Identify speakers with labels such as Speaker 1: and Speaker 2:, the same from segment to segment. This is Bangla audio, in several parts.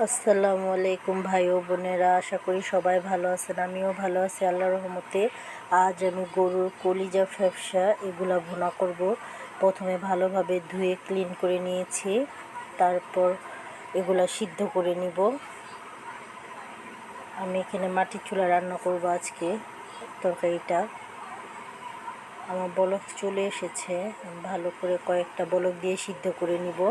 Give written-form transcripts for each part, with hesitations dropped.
Speaker 1: আসসালামু আলাইকুম ভাই ও বোনেরা, আশা করি সবাই ভালো আছেন। আমিও ভালো আছি আল্লাহর রহমতে। আজ আমি গরুর কলিজা ফ্যাপসা এগুলা ভুনা করব। প্রথমে ভালোভাবে ধুয়ে ক্লিন করে নিয়েছি, তারপর এগুলা সিদ্ধ করে নিব। আমি এখানে মাটির চুলা রান্না করব আজকে তরকারিটা। আমার বলক চলে এসেছে, ভালো করে কয়েকটা বলক দিয়ে সিদ্ধ করে নিব।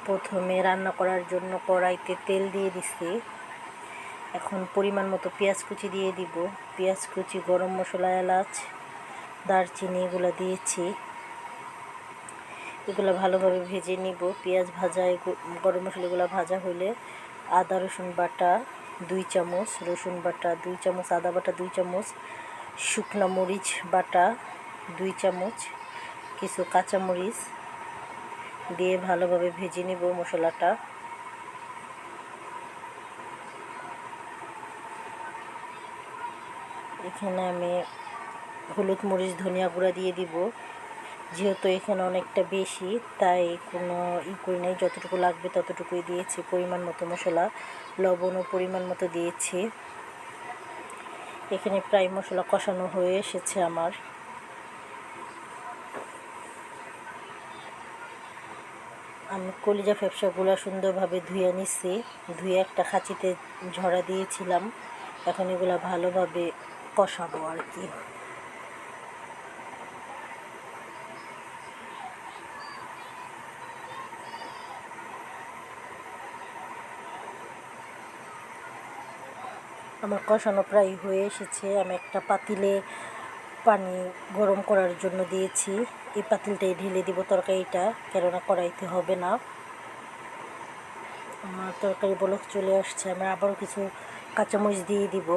Speaker 1: প্রথমে রান্না করার জন্য কড়াইতে তেল দিয়ে দিছি। এখন পরিমাণ মতো পেঁয়াজ কুচি দিয়ে দিব। পেঁয়াজ কুচি, গরম মশলা, এলাচ, দারচিনি এগুলো দিয়েছি। এগুলো ভালোভাবে ভেজে নিব। পেঁয়াজ ভাজা, গরম মশলাগুলো ভাজা হলে আদা রসুন বাটা 2 চামচ, রসুন বাটা 2 চামচ, আদা বাটা 2 চামচ, শুকনো মরিচ বাটা 2 চামচ, কিছু কাঁচামরিচ দিয়ে ভালোভাবে ভেজে নিব মশলাটা। এখানে আমি হলুদ মরিচ ধনিয়া গুঁড়া দিয়ে দিব। যেহেতু এখানে অনেকটা বেশি, তাই কোনো করি নাই, যতটুকু লাগবে ততটুকুই দিয়েছি। পরিমাণ মতো মশলা, লবণও পরিমাণ মতো দিয়েছি। এখানে প্রায় মশলা কষানো হয়ে এসেছে আমার। আমি কলিজা ফ্যাপসাগুলো সুন্দরভাবে ধুয়ে নিচ্ছি। ধুয়ে একটা খাঁচিতে ঝরা দিয়েছিলাম। এখন এগুলো ভালোভাবে কষাবো আর কি। আমার কষানো প্রায় হয়ে এসেছে। আমি একটা পাতিলে পানি গরম করার জন্য দিয়েছি। এই পাতিলটাই ঢেলে দিব তরকারিটা, কেননা কড়াইতে হবে না। আমার তরকারি বলক চলে আসছে। আমি আবারও কিছু কাঁচামরিচ দিয়ে দিব।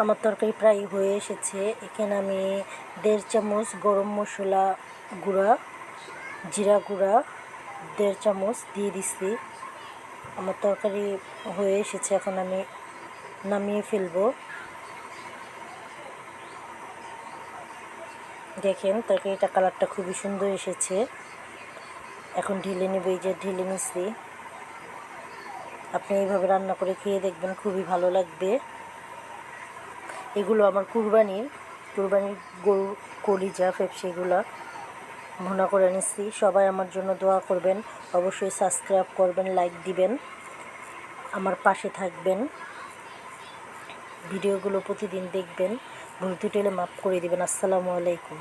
Speaker 1: আমার তরকারি প্রায় হয়ে এসেছে। এখানে আমি 1.5 চামচ গরম মশলা গুঁড়া, জিরা গুঁড়া 1.5 চামচ দিয়ে দিচ্ছি। আমার তরকারি হয়ে এসেছে, এখন আমি নামিয়ে ফেলবো। দেখেন তরকারিটা কালারটা খুবই সুন্দর এসেছে। এখন ঢেলে নেব। এই যে ঢেলে নিচ্ছি। আপনি এইভাবে রান্না করে খেয়ে দেখবেন, খুবই ভালো লাগবে। এগুলো আমার কুরবানির গরুর কলিজা ফ্যাপসা এগুলো ভুনা করে নিচ্ছি। সবাই আমার জন্য দোয়া করবেন, অবশ্যই সাবস্ক্রাইব করবেন, লাইক দিবেন, আমার পাশে থাকবেন। ভিডিওগুলো প্রতিদিন দেখবেন। ভুল ত্রুটি হলে মাফ করে দিবেন। আসসালামু আলাইকুম।